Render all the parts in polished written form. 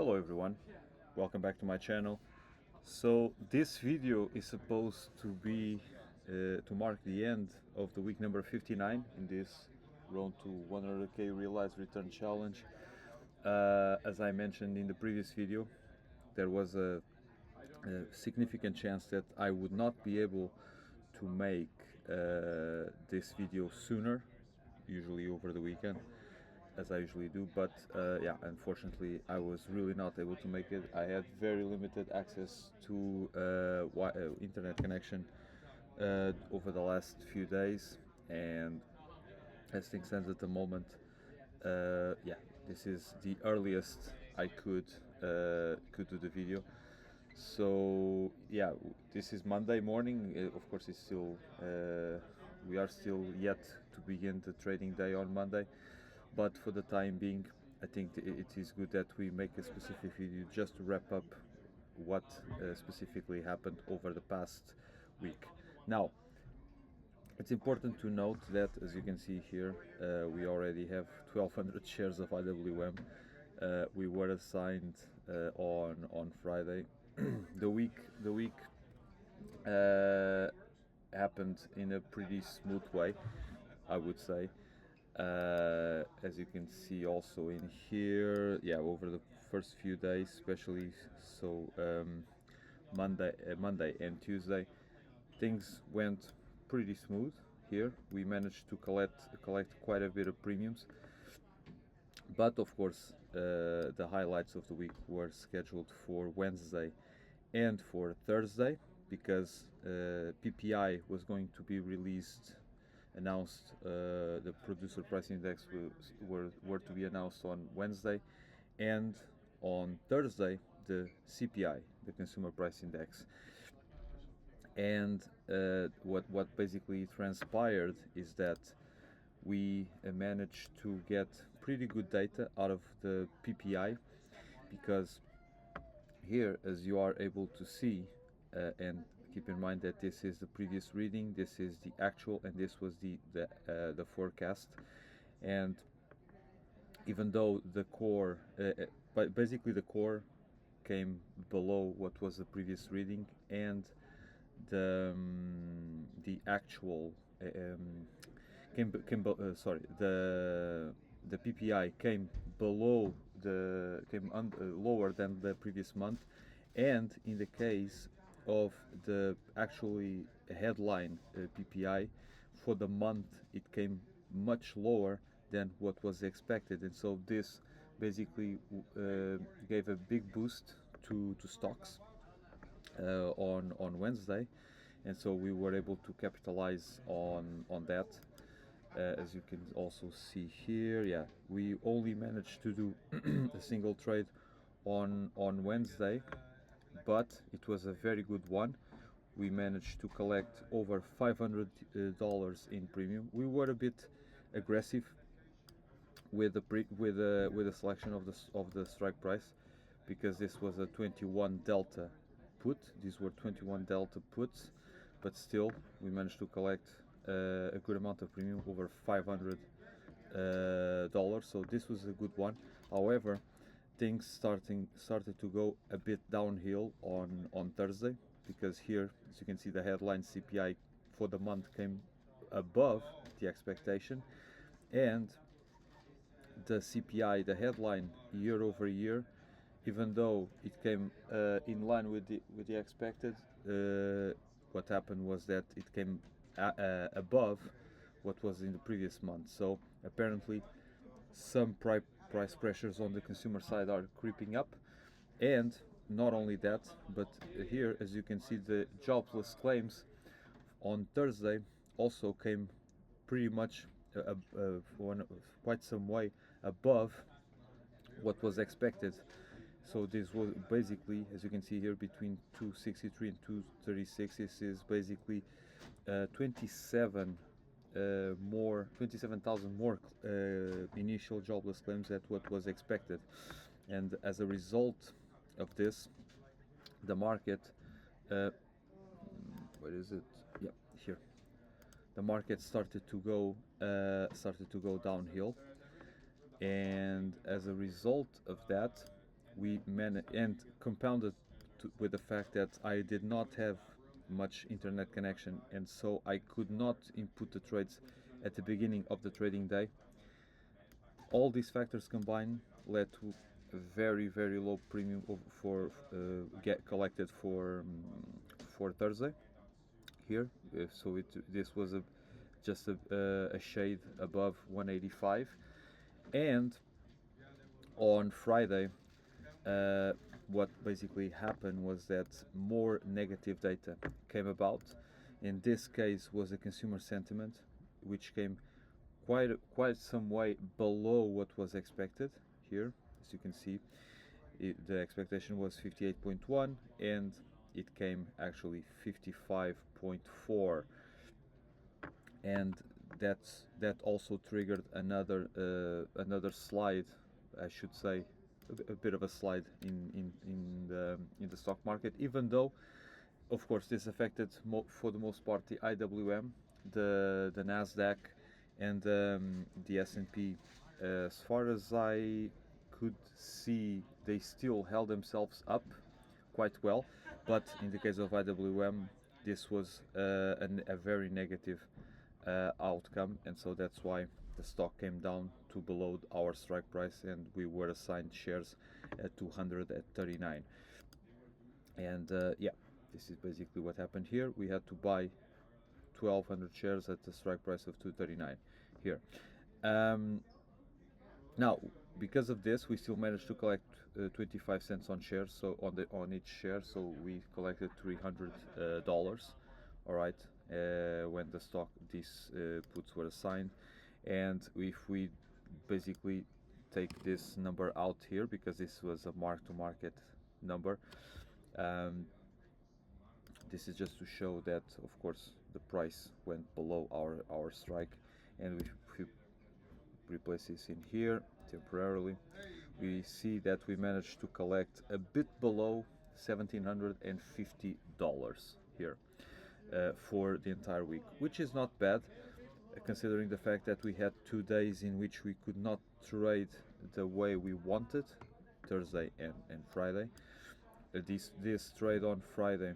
Hello everyone, welcome back to my channel. So this video is supposed to be to mark the end of the week number 59 in this Road to 100k Realized Return Challenge. As I mentioned in the previous video, there was a significant chance that I would not be able to make this video sooner, usually over the weekend, as I usually do, but yeah, unfortunately I was really not able to make it. I had very limited access to internet connection over the last few days, and as things stand at the moment, yeah, this is the earliest I could do the video. So yeah, this is Monday morning. Of course, it's still we are still yet to begin the trading day on Monday, but for the time being, I think it is good that we make a specific video just to wrap up what specifically happened over the past week. Now, it's important to note that, as you can see here, we already have 1200 shares of IWM. We were assigned on Friday. The week happened in a pretty smooth way, I would say. As you can see also in here, yeah, over the first few days, especially so Monday and Tuesday, things went pretty smooth. Here we managed to collect quite a bit of premiums, but of course the highlights of the week were scheduled for Wednesday and for Thursday, because PPI was going to be announced. The producer price index were to be announced on Wednesday, and on Thursday the CPI, the consumer price index. And what basically transpired is that we managed to get pretty good data out of the PPI, because here, as you are able to see, and keep in mind that this is the previous reading, this is the actual, and this was the forecast. And even though the core, but basically the core came below what was the previous reading, and the actual the PPI came below lower than the previous month, and in the case of the actually headline PPI for the month, it came much lower than what was expected, and so this basically gave a big boost to stocks on Wednesday, and so we were able to capitalize on that. As you can also see here, yeah, we only managed to do a single trade on Wednesday, but it was a very good one. We managed to collect over $500 in premium. We were a bit aggressive with the selection of the strike price, because this was a 21 delta put. These were 21 delta puts, but still we managed to collect a good amount of premium, over $500. So this was a good one. However, things started to go a bit downhill on Thursday, because here, as you can see, the headline CPI for the month came above the expectation, and the CPI, the headline year over year, even though it came in line with the expected, what happened was that it came above what was in the previous month. So apparently some price pressures on the consumer side are creeping up, and not only that, but here, as you can see, the jobless claims on Thursday also came pretty much quite some way above what was expected. So this was basically, as you can see here, between 263 and 236. This is basically 27,000 more initial jobless claims than what was expected. And as a result of this, the market, where is it? Yeah, here. The market started to go downhill, and as a result of that, and compounded with the fact that I did not have much internet connection, and so I could not input the trades at the beginning of the trading day. All these factors combined led to a very low premium for get collected for Thursday here. So this was just a shade above 185, and on Friday, what basically happened was that more negative data came about. In this case, was the consumer sentiment, which came quite some way below what was expected here. As you can see, the expectation was 58.1, and it came actually 55.4, and that also triggered another slide, I should say, a bit of a slide in the stock market. Even though, of course, this affected for the most part the IWM, the Nasdaq, and the S&P. As far as I could see, they still held themselves up quite well, but in the case of IWM, this was a very negative outcome, and so that's why the stock came down to below our strike price, and we were assigned shares at 239. And yeah, this is basically what happened here. We had to buy 1,200 shares at the strike price of 239 here. Now, because of this, we still managed to collect 25 cents on shares, so on each share. So we collected $300. All right, when the stock these puts were assigned, and if we basically take this number out here, because this was a mark-to-market number, this is just to show that, of course, the price went below our strike, and if we replace this in here temporarily, we see that we managed to collect a bit below $1,750 here for the entire week, which is not bad, considering the fact that we had 2 days in which we could not trade the way we wanted, Thursday and Friday. This trade on Friday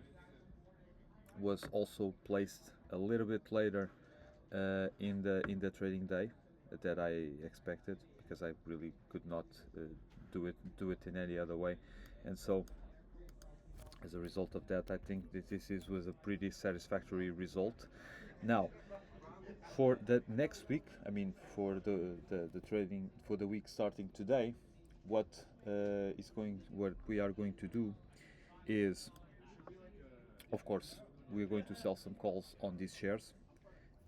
was also placed a little bit later in the trading day that I expected, because I really could not do it in any other way, and so as a result of that, I think that was a pretty satisfactory result. Now, for the next week, I mean for the trading for the week starting today, what we are going to do is, of course, we're going to sell some calls on these shares,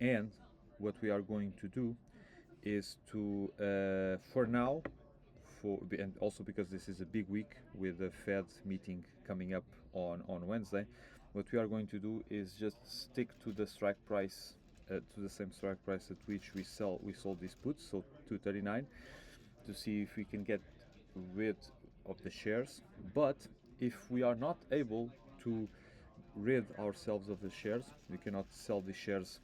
and what we are going to do is to for now, and also because this is a big week with the Fed meeting coming up on Wednesday, what we are going to do is just stick to the strike price, to the same strike price at which we sold these puts, so 239, to see if we can get rid of the shares. But if we are not able to rid ourselves of the shares, we cannot sell the shares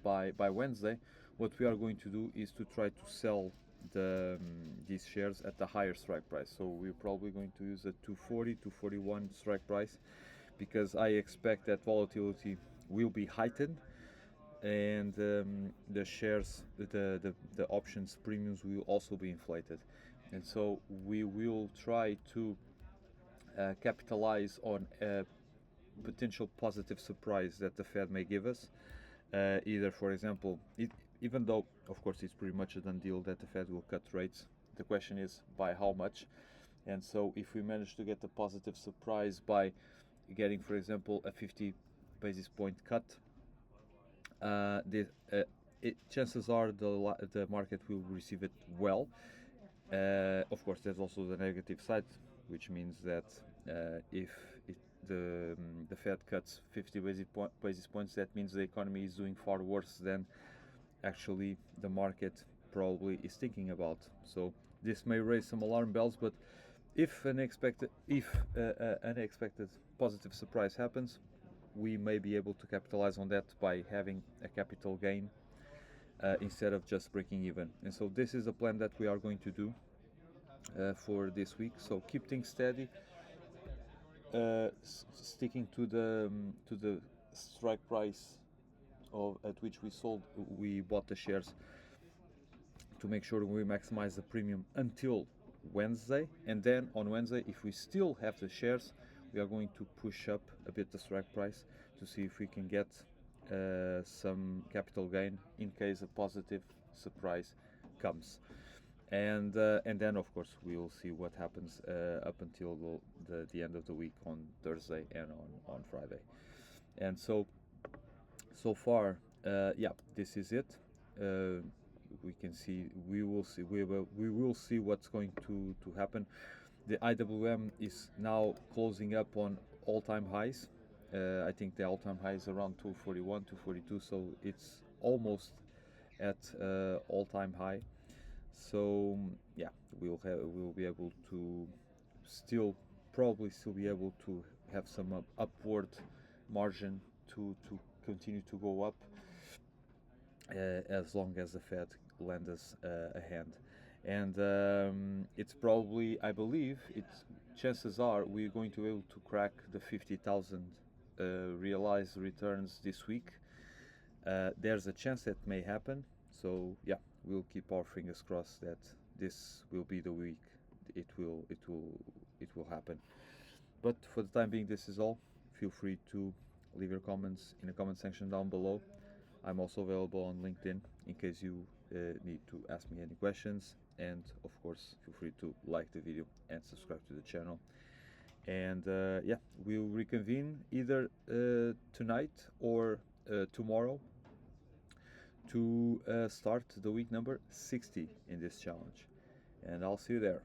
by Wednesday, what we are going to do is to try to sell these shares at the higher strike price. So we're probably going to use a 240, 241 strike price, because I expect that volatility will be heightened, and the shares, the options premiums will also be inflated, and so we will try to capitalize on a potential positive surprise that the Fed may give us. Either, for example, even though, of course, it's pretty much a done deal that the Fed will cut rates, the question is by how much. And so if we manage to get a positive surprise by getting, for example, a 50 basis point cut, chances are the market will receive it well. Of course, there's also the negative side, which means that if the Fed cuts 50 basis points, that means the economy is doing far worse than actually the market probably is thinking about. So this may raise some alarm bells, but if an unexpected positive surprise happens, we may be able to capitalize on that by having a capital gain instead of just breaking even. And so this is a plan that we are going to do. for this week. So keep things steady, sticking to the strike price at which we bought the shares, to make sure we maximize the premium until Wednesday. And then on Wednesday, if we still have the shares, we are going to push up a bit the strike price to see if we can get some capital gain in case a positive surprise comes. And then of course we will see what happens up until the end of the week on Thursday and on Friday. And so far, yeah, this is it. We can see, we will see what's going to happen. The IWM is now closing up on all-time highs. I think the all-time high is around 241, 242, so it's almost at all-time high. So yeah, we'll be able to probably still be able to have some upward margin to continue to go up, as long as the Fed lends us a hand. And it's probably, I believe, chances are we're going to be able to crack the 50,000 realized returns this week. There's a chance that may happen. So yeah, we'll keep our fingers crossed that this will be the week. It will happen. But for the time being, this is all. Feel free to leave your comments in the comment section down below. I'm also available on LinkedIn in case you need to ask me any questions. And of course, feel free to like the video and subscribe to the channel. And yeah, we'll reconvene either tonight or tomorrow to start the week number 60 in this challenge. And I'll see you there.